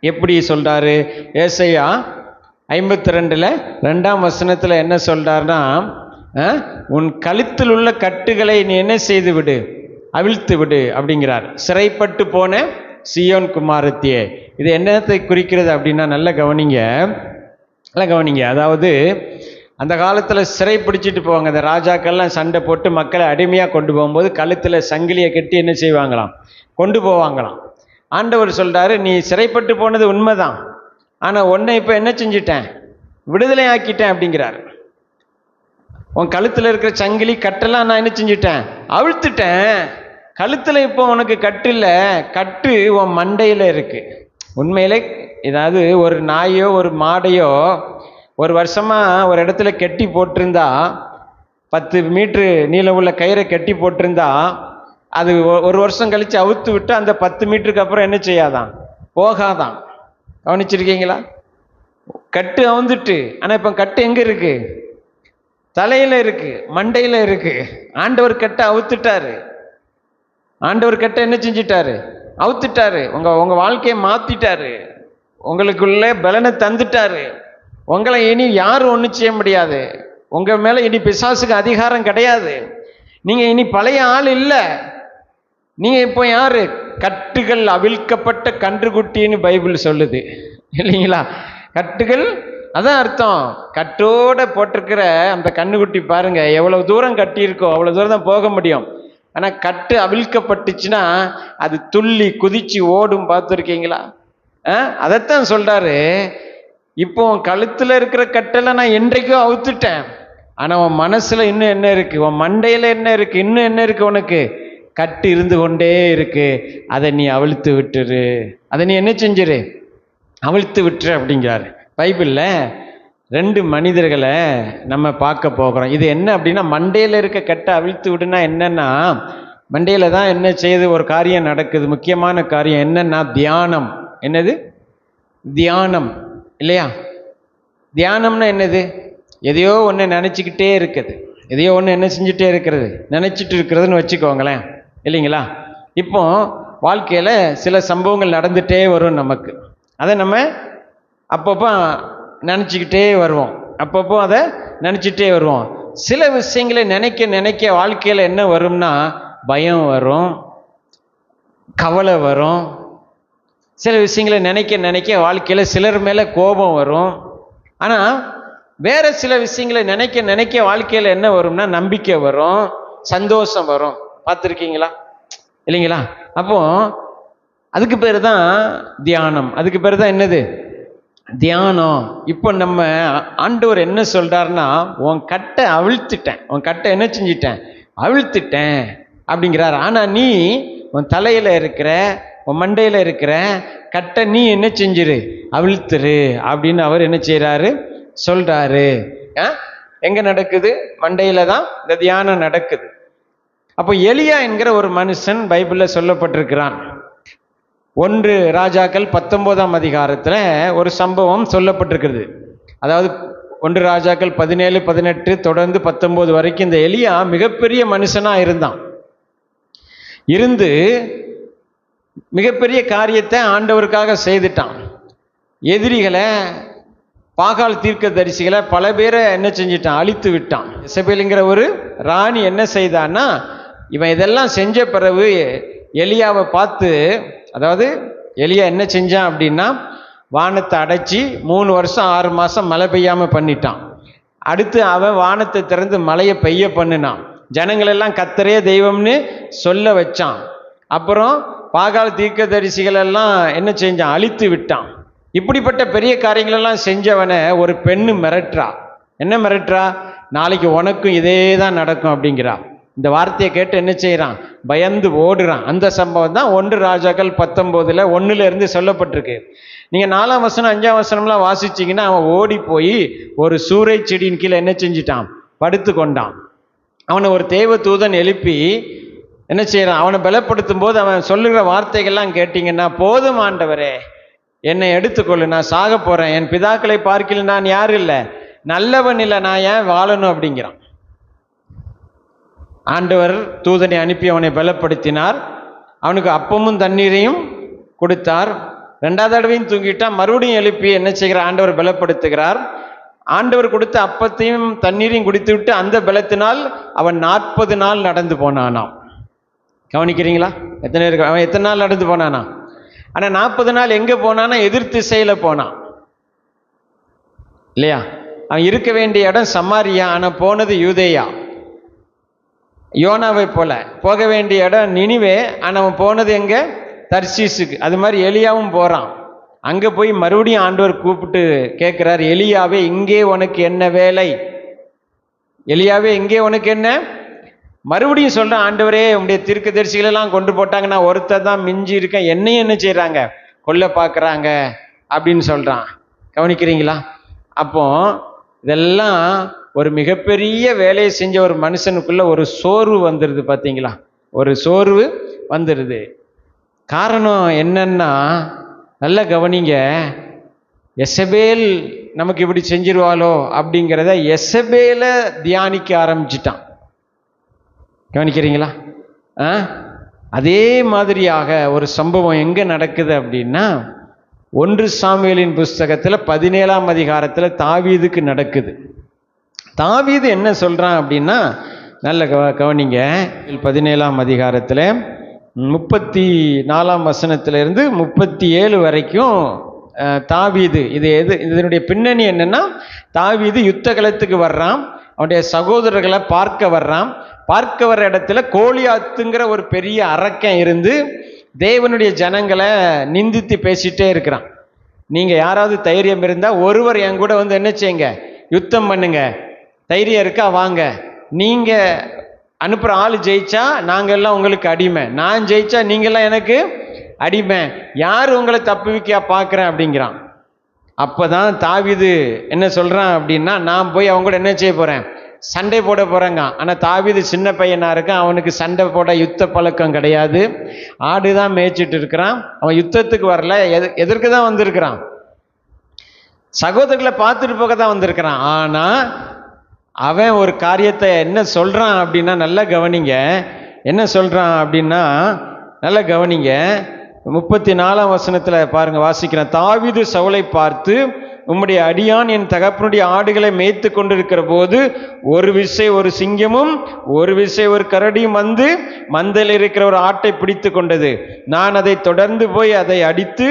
எப்படி சொல்றாரு? ஏசாயா 52:2 என்ன சொல்றாருன்னா, உன் கழுத்தில் உள்ள கட்டுகளை நீ என்ன செய்து விடு, அவிழ்த்து விடு அப்படிங்கிறார். சிறைப்பட்டு போன சீயோன் குமாரத்தியே. இது என்னத்தை குறிக்கிறது அப்படின்னா, நல்ல கவனிங்க. அதாவது அந்த காலத்தில் சிறை பிடிச்சிட்டு போவாங்க. அந்த ராஜாக்கள்லாம் சண்டை போட்டு மக்களை அடிமையாக கொண்டு போகும்போது கழுத்தில் சங்கிலியை கட்டி என்ன செய்வாங்களாம், கொண்டு போவாங்களாம். ஆண்டவர் சொல்றாரு, நீ சிறைப்பட்டு போனது உண்மைதான், ஆனால் உன்னை இப்போ என்ன செஞ்சிட்டேன், விடுதலை ஆக்கிட்டேன் அப்படிங்கிறார். உன் கழுத்தில் இருக்கிற சங்கிலி கட்டெல்லாம் நான் என்ன செஞ்சிட்டேன், அவிழ்த்துட்டேன். கழுத்தில் இப்போ உனக்கு கட்டு இல்லை, கட்டு உன் மண்டையில் இருக்கு. உண்மையிலே ஏதாவது ஒரு நாயோ ஒரு மாடையோ ஒரு வருஷமாக ஒரு இடத்துல கட்டி போட்டிருந்தா, 10 மீட்ரு நீளம் உள்ள கயிறை கட்டி போட்டிருந்தா, அது ஒரு வருஷம் கழித்து அவுத்து விட்டு அந்த 10 மீட்டருக்கு அப்புறம் என்ன செய்யாதான், போகாதான். கவனிச்சிருக்கீங்களா? கட்டு அவுந்துட்டு. ஆனால் இப்போ கட்டு எங்கே இருக்கு? தலையில் இருக்கு, மண்டையில் இருக்கு. ஆண்டவர் கட்டை அவுத்துட்டாரு. ஆண்டவர் கட்டை என்ன செஞ்சிட்டாரு, அவுத்துட்டாரு. உங்க வாழ்க்கையை மாத்திட்டாரு. உங்களுக்குள்ளே பலனை தந்துட்டாரு. உங்களை இனி யாரும் ஒன்றும் செய்ய முடியாது. உங்க மேல இனி பிசாசுக்கு அதிகாரம் கிடையாது. நீங்க இனி பழைய ஆள் இல்லை. நீங்க இப்போ யாரு? கட்டுகள் அவிழ்க்கப்பட்ட கன்றுக்குட்டின்னு பைபிள் சொல்லுது இல்லைங்களா? கட்டுகள், அதான் அர்த்தம். கட்டோட போட்டிருக்கிற அந்த கன்றுக்குட்டி பாருங்க, எவ்வளவு தூரம் கட்டி இருக்கோ அவ்வளவு தூரம் தான் போக முடியும். ஆனா கட்டு அவிழ்க்கப்பட்டுச்சுன்னா அது துள்ளி குதிச்சு ஓடும். பார்த்துருக்கீங்களா? அதைத்தான் சொல்றாரு. இப்போ கழுத்துல இருக்கிற கட்டெல்லாம் நான் என்றைக்கோ அவுத்துட்டேன். ஆனா உன் மனசுல இன்னும் என்ன இருக்கு, உன் மண்டையில என்ன இருக்கு, இன்னும் என்ன இருக்கு, உனக்கு கட்டு இருந்து கொண்டே இருக்கு. அதை நீ அவிழ்த்து விட்டுரு. அதை நீ என்ன செஞ்சிரு, அவிழ்த்து விட்டுரு அப்படிங்கிறாரு. பைபிள்ல 2 மனிதர்களை நம்ம பார்க்க போகிறோம். இது என்ன அப்படின்னா, மண்டையில இருக்க கட்டை அவிழ்த்து விடுனா என்னன்னா, மண்டையில தான் என்ன செய்யுது, ஒரு காரியம் நடக்குது, முக்கியமான காரியம் என்னன்னா தியானம். என்னது? தியானம் இல்லையா? தியானம்னா என்னது? எதையோ ஒன்று நினச்சிக்கிட்டே இருக்குது. எதையோ ஒன்று என்ன செஞ்சுட்டே இருக்கிறது, நினச்சிட்டு இருக்கிறதுன்னு வச்சுக்கோங்களேன், இல்லைங்களா? இப்போ வாழ்க்கையில் சில சம்பவங்கள் நடந்துகிட்டே வரும் நமக்கு. அதை நம்ம அப்பப்போ நினச்சிக்கிட்டே வருவோம். அப்பப்போ அதை நினச்சிட்டே வருவோம். சில விஷயங்களை நினைக்க நினைக்க வாழ்க்கையில் என்ன வரும்னா, பயம் வரும், கவலை வரும். சில விஷயங்களை நினைக்க நினைக்க வாழ்க்கையில் சிலர் மேலே கோபம் வரும். ஆனால் வேற சில விஷயங்களை நினைக்க நினைக்க வாழ்க்கையில் என்ன வரும்னா, நம்பிக்கை வரும், சந்தோஷம் வரும். பார்த்துருக்கீங்களா? இல்லைங்களா? அப்போ அதுக்கு பேர் தான் தியானம். அதுக்கு பேர் தான் என்னது? தியானம். இப்போ நம்ம ஆண்டவர் என்ன சொல்றாருன்னா, உன் கட்டை அவிழ்த்துட்டேன், உன் கட்டை என்ன செஞ்சிட்டேன், அவிழ்த்துட்டேன் அப்படிங்கிறார். ஆனா நீ உன் தலையில இருக்கிற, உன் மண்டையில இருக்கிற கட்டை நீ என்ன செஞ்சிரு, அவிழ்த்துரு அப்படின்னு அவர் என்ன செய்யறாரு, சொல்றாரு. எங்க நடக்குது? மண்டையில தான் இந்த தியானம் நடக்குது. அப்போ எலியா என்கிற ஒரு மனுஷன் பைபிள்ல சொல்லப்பட்டிருக்கிறான். 1 ராஜாக்கள் 19ஆம் அதிகாரத்துல ஒரு சம்பவம் சொல்லப்பட்டிருக்கிறது. அதாவது 1 ராஜாக்கள் 17, 18 தொடர்ந்து 19 வரைக்கும் இந்த எலியா மிகப்பெரிய மனுஷனா இருந்து மிகப்பெரிய காரியத்தை ஆண்டவருக்காக செய்துட்டான். எதிரிகளை, பாகால் தீர்க்கதரிசிகளை பல பேரை என்ன செஞ்சிட்டான், அழித்து விட்டான். இசபேலுங்கிற ஒரு ராணி என்ன செய்தான்னா, இவன் இதெல்லாம் செஞ்ச பிறகு எலியாவை பார்த்து, அதாவது எலியா என்ன செஞ்சான் அப்படின்னா, வானத்தை அடைச்சி 3 வருஷம் 6 மாதம் மழை பெய்யாமல் பண்ணிட்டான். அடுத்து அவன் வானத்தை திறந்து மழையை பெய்ய பண்ணினான். ஜனங்களெல்லாம் கர்த்தரே தெய்வம்னு சொல்ல வச்சான். அப்புறம் பாகால் தீர்க்கதரிசிகள் எல்லாம் என்ன செஞ்சான், அழித்து விட்டான். இப்படிப்பட்ட பெரிய காரியங்களெல்லாம் செஞ்சவனை ஒரு பெண்ணு மிரட்டுறா. என்ன மிரட்டுறா? நாளைக்கு உனக்கும் இதே தான் நடக்கும் அப்படிங்கிறா. இந்த வார்த்தையை கேட்டு என்ன செய்யறான், பயந்து ஓடுறான். அந்த சம்பவம் தான் 1 ராஜாக்கள் 19 1 சொல்லப்பட்டிருக்கு. நீங்க 4ஆம் வசனம் 5ஆம் வசனம்லாம் வாசிச்சீங்கன்னா, அவன் ஓடி போய் ஒரு சூறை செடியின் கீழே என்ன செஞ்சிட்டான், படுத்து கொண்டான். அவனை ஒரு தேவ தூதன் எழுப்பி என்ன செய்யறான், அவனை பலப்படுத்தும் போது அவன் சொல்லுகிற வார்த்தைகள்லாம் கேட்டீங்கன்னா, போதும் ஆண்டவரே, என்னை எடுத்துக்கொள்ளு, நான் சாக போறேன், என் பிதாக்களை பார்க்கல நான் யாரும் இல்லை, நல்லவன் இல்லை, நான் ஏன் வாழணும் அப்படிங்கிறான். ஆண்டவர் தூதனை அனுப்பி அவனை பலப்படுத்தினார். அவனுக்கு அப்பமும் தண்ணீரையும் கொடுத்தார். 2வது தடவையும் தூங்கிட்டா மறுபடியும் எழுப்பி என்ன செய்கிறார்? ஆண்டவர் பலப்படுத்துகிறார். ஆண்டவர் கொடுத்த அப்பத்தையும் தண்ணீரையும் குடித்து விட்டு அந்த பலத்தினால் அவன் 40 நாள் நடந்து போனானாம். கவனிக்கிறீங்களா? எத்தனை பேருக்கு அவன் எத்தனை நாள் நடந்து போனானா? ஆனா 40 நாள் எங்க போனானா? எதிர் திசையில போனான் இல்லையா? அவன் இருக்க வேண்டிய இடம் சமாரியா, ஆனா போனது யூதேயா. யோனாவை போல போக வேண்டிய இடம் நினிவே, ஆனா அவன் போனது எங்க? தர்சீசுக்கு. அது மாதிரி எலியாவும் போறான். அங்க போய் மறுபடியும் ஆண்டவர் கூப்பிட்டு கேட்கிறார், எலியாவே இங்கே உனக்கு என்ன வேலை? எலியாவே இங்கே உனக்கு என்ன? மறுபடியும் சொல்றேன், ஆண்டவரே உங்களுடைய தீர்க்கதரிசிகளெல்லாம் கொண்டு போட்டாங்க, நான் ஒருத்தர் தான் மிஞ்சி இருக்கேன், என்னையும் என்ன செய்யறாங்க? கொல்ல பார்க்குறாங்க அப்படின்னு சொல்றான். கவனிக்கிறீங்களா? அப்போ இதெல்லாம் ஒரு மிகப்பெரிய வேலையை செஞ்ச ஒரு மனுஷனுக்குள்ள ஒரு சோர்வு வந்துடுது. பார்த்தீங்களா? ஒரு சோர்வு வந்துடுது. காரணம் என்னன்னா, நல்ல கவனிங்க, எசபேல் நமக்கு இப்படி செஞ்சிருவாளோ அப்படிங்கிறத எசபேல தியானிக்க ஆரம்பிச்சிட்டான். கவனிக்கிறீங்களா? அதே மாதிரியாக ஒரு சம்பவம் எங்க நடக்குது அப்படின்னா, 1 சாமுவேலின் புஸ்தகத்துல 17ஆம் அதிகாரத்துல தாவீதுக்கு நடக்குது. தாவீது என்ன சொல்றான் அப்படின்னா, நல்ல கவனிங்க, 17ஆம் அதிகாரத்துல 34ஆம் வசனத்திலிருந்து 37 வரைக்கும் தாவீது, இதனுடைய பின்னணி என்னன்னா, தாவீது யுத்த களத்துக்கு வர்றான், அவனுடைய சகோதரர்களை பார்க்க வர்றான். பார்க்க வர்ற இடத்துல கோலியாத்துங்கிற ஒரு பெரிய அரக்கன் இருந்து தேவனுடைய ஜனங்களை நிந்தித்து பேசிட்டே இருக்கிறான். நீங்க யாராவது தைரியம் இருந்தா ஒருவர் என் கூட வந்து என்ன செய்யுங்க? யுத்தம் பண்ணுங்க. தைரியம் இருக்கா? வாங்க. நீங்க அனுப்புற ஆள் ஜெயிச்சா நாங்கெல்லாம் உங்களுக்கு அடிமை, நான் ஜெயிச்சா நீங்கெல்லாம் எனக்கு அடிமை. யார் உங்களை தப்புவிக்க பார்க்குறேன் அப்படிங்கிறான். அப்பதான் தாவீது என்ன சொல்றான் அப்படின்னா, நான் போய் அவங்க கூட என்ன செய்ய போறேன்? சண்டை போட போறேங்க. ஆனா தாவீது சின்ன பையனா இருக்கான், அவனுக்கு சண்டை போட யுத்த பழக்கம் கிடையாது. ஆடுதான் மேய்ச்சிட்டு இருக்கிறான். அவன் யுத்தத்துக்கு வரல, எதற்கு தான் வந்திருக்கிறான்? சகோதரர்களை பார்த்துட்டு போக தான் வந்திருக்கிறான். ஆனா அவன் ஒரு காரியத்தை என்ன சொல்றான் அப்படின்னா, நல்லா கவனிங்க, என்ன சொல்றான் அப்படின்னா, நல்லா கவனிங்க, 34ஆம் வசனத்துல பாருங்க, வாசிக்கிறேன். தாவீது சவுலை பார்த்து, உம்முடைய அடியான் என் தகப்பனுடைய ஆடுகளை மேய்த்து கொண்டிருக்கிற போது ஒரு விசை ஒரு சிங்கமும் ஒரு விசை ஒரு கரடியும் வந்து மந்தையில் இருக்கிற ஒரு ஆட்டை பிடித்து கொண்டது. நான் அதை தொடர்ந்து போய் அதை அடித்து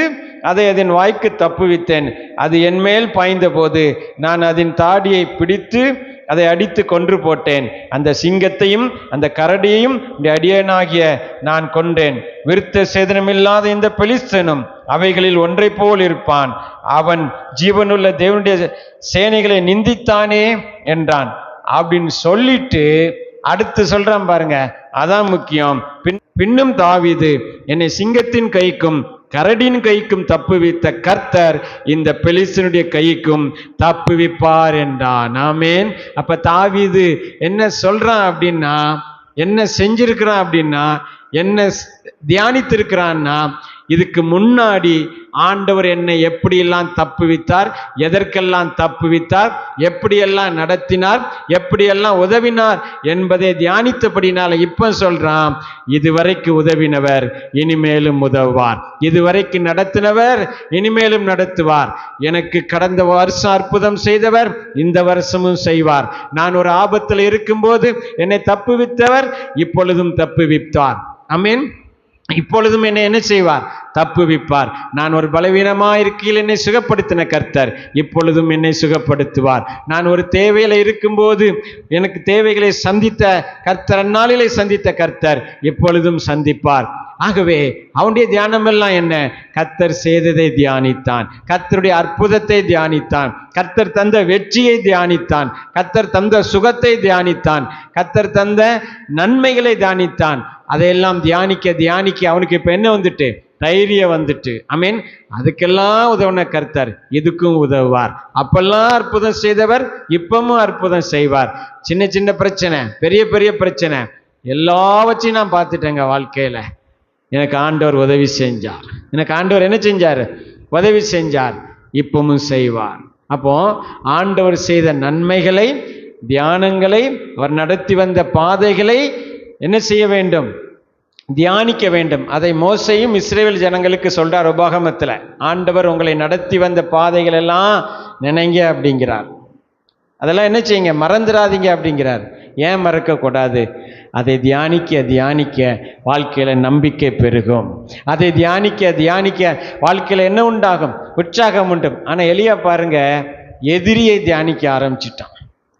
அதை அதன் வாய்க்கு தப்புவித்தேன். அது என் மேல் பாய்ந்த போது நான் அதன் தாடியை பிடித்து அதை அடித்து கொன்று போட்டேன். அந்த சிங்கத்தையும் அந்த கரடியையும் அடியனாகிய நான் கொண்டேன். விருத்த சேதனமில்லாத இந்த பெலிஸ்தனும் அவைகளில் ஒன்றை போல் இருப்பான். அவன் ஜீவனுள்ள தேவனுடைய சேனைகளை நிந்தித்தானே என்றான் அப்படின்னு சொல்லிட்டு அடுத்து சொல்றான் பாருங்க, அதான் முக்கியம். பின்னும் தாவீது, என்னை சிங்கத்தின் கைக்கும் கரடியின் கைக்கும் தப்புவித்த கர்த்தர் இந்த பெலிஸ்தனுடைய கைக்கும் தப்புவிப்பார் என்றான். ஆமென். அப்ப தாவீது என்ன சொல்றான் அப்படின்னா, என்ன செஞ்சிருக்கிறான் அப்படின்னா, என்ன தியானித்திருக்கிறான்னா, இதுக்கு முன்னாடி ஆண்டவர் என்னை எப்படியெல்லாம் தப்புவித்தார், எதற்கெல்லாம் தப்புவித்தார், எப்படியெல்லாம் நடத்தினார், எப்படியெல்லாம் உதவினார் என்பதை தியானித்தபடினால இப்ப சொல்றான், இதுவரைக்கு உதவினவர் இனிமேலும் உதவுவார், இதுவரைக்கு நடத்தினவர் இனிமேலும் நடத்துவார். எனக்கு கடந்த வருஷம் அற்புதம் செய்தவர் இந்த வருஷமும் செய்வார். நான் ஒரு ஆபத்தில் இருக்கும்போது என்னை தப்புவித்தவர் இப்பொழுதும் தப்புவித்தார். ஆமென். இப்பொழுதும் என்னை என்ன செய்வார்? தப்புவிப்பார். நான் ஒரு பலவீனமா இருக்கையில் என்னை சுகப்படுத்தின கர்த்தர் இப்பொழுதும் என்னை சுகப்படுத்துவார். நான் ஒரு தேவையில இருக்கும்போது எனக்கு தேவைகளை சந்தித்த கர்த்தர், அந்நாளிலே சந்தித்த கர்த்தர் இப்பொழுதும் சந்திப்பார். ஆகவே அவனுடைய தியானம் எல்லாம் என்ன? கர்த்தர் செய்ததை தியானித்தான், கர்த்தருடைய அற்புதத்தை தியானித்தான், கர்த்தர் தந்த வெற்றியை தியானித்தான், கர்த்தர் தந்த சுகத்தை தியானித்தான், கர்த்தர் தந்த நன்மைகளை தியானித்தான். அதையெல்லாம் தியானிக்க அவனுக்கு இப்ப என்ன வந்துட்டு? தைரியம் வந்துட்டு. ஆமென். அதுக்கெல்லாம் உதவுன கர்த்தர் இதுக்கும் உதவுவார். அப்பெல்லாம் அற்புதம் செய்தவர் இப்பவும் அற்புதம் செய்வார். சின்ன சின்ன பிரச்சனை, பெரிய பெரிய பிரச்சனை எல்லாவற்றையும் நான் பார்த்துட்டேங்க வாழ்க்கையில. எனக்கு ஆண்டவர் உதவி செஞ்சார். எனக்கு ஆண்டவர் என்ன செஞ்சார்? உதவி செஞ்சார். இப்பவும் செய்வார். அப்போ ஆண்டவர் செய்த நன்மைகளை, தியானங்களை, அவர் நடத்தி வந்த பாதைகளை என்ன செய்ய வேண்டும்? தியானிக்க வேண்டும். அதை மோசேயும் இஸ்ரவேல் ஜனங்களுக்கு சொல்றார் உபாகமத்தில். ஆண்டவர் உங்களை நடத்தி வந்த பாதைகள் எல்லாம் நினைங்க அப்படிங்கிறார். அதெல்லாம் என்ன செய்யுங்க, மறந்துடாதீங்க அப்படிங்கிறார். ஏன் மறக்கக்கூடாது? அதை தியானிக்க தியானிக்க வாழ்க்கையில் நம்பிக்கை பெருகும். அதை தியானிக்க தியானிக்க வாழ்க்கையில் என்ன உண்டாகும்? உற்சாகம் உண்டும். ஆனால் எலியா பாருங்க, எதிரியை தியானிக்க ஆரம்பிச்சிட்டான்.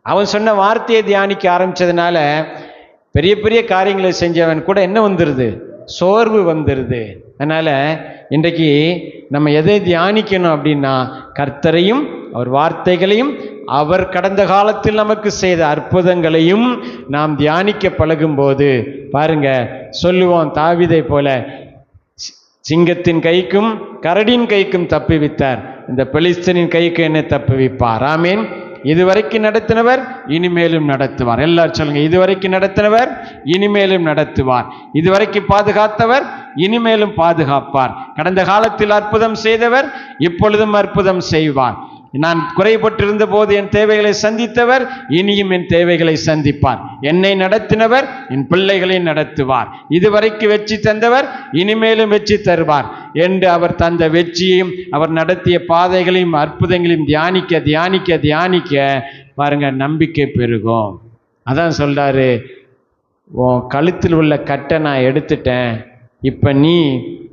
அவன் சொன்ன வார்த்தையை தியானிக்க ஆரம்பிச்சதுனால பெரிய பெரிய காரியங்களை செஞ்சவன் கூட என்ன வந்துடுது? சோர்வு வந்துடுது. அதனால் இன்றைக்கு நம்ம எதை தியானிக்கணும் அப்படின்னா, கர்த்தரையும் அவர் வார்த்தைகளையும் அவர் கடந்த காலத்தில் நமக்கு செய்த அற்புதங்களையும் நாம் தியானிக்க பழகும்போது பாருங்க, சொல்லுவோம் தாவீதை போல, சிங்கத்தின் கைக்கும் கரடின் கைக்கும் தப்புவித்தார், இந்த பெலிஸ்தனின் கைக்கு என்ன தப்புவிப்பார். ஆமீன். இதுவரைக்கும் நடத்தினவர் இனிமேலும் நடத்துவார். எல்லாரும் சொல்லுங்க, இதுவரைக்கும் நடத்தினவர் இனிமேலும் நடத்துவார். இதுவரைக்கும் பாதுகாத்தவர் இனிமேலும் பாதுகாப்பார். கடந்த காலத்தில் அற்புதம் செய்தவர் இப்பொழுதும் அற்புதம் செய்வார். நான் குறைபட்டிருந்த போது என் தேவைகளை சந்தித்தவர் இனியும் என் தேவைகளை சந்திப்பார். என்னை நடத்தினவர் என் பிள்ளைகளை நடத்துவார். இதுவரைக்கும் வெற்றி தந்தவர் இனிமேலும் வெற்றி தருவார் என்று அவர் தந்த வெற்றியையும் அவர் நடத்திய பாதைகளையும் அற்புதங்களையும் தியானிக்க தியானிக்க தியானிக்க பாருங்க, நம்பிக்கை பெருகும். அதான் சொல்றாரு, உன் கழுத்தில் உள்ள கட்டை நான் எடுத்துட்டேன், இப்போ நீ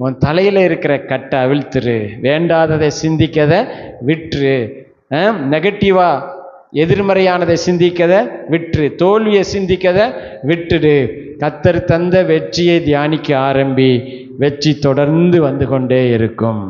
உன் தலையில் இருக்கிற கட்டை அவிழ்த்துரு, வேண்டாததை சிந்திக்கதை விட்டுரு, நெகட்டிவாக எதிர்மறையானதை சிந்திக்கதை விட்டுரு, தோல்வியை சிந்திக்கதை விட்டுடு. கர்த்தர் தந்த வெற்றியை தியானிக்க ஆரம்பி, வெற்றி தொடர்ந்து வந்து கொண்டே இருக்கும்.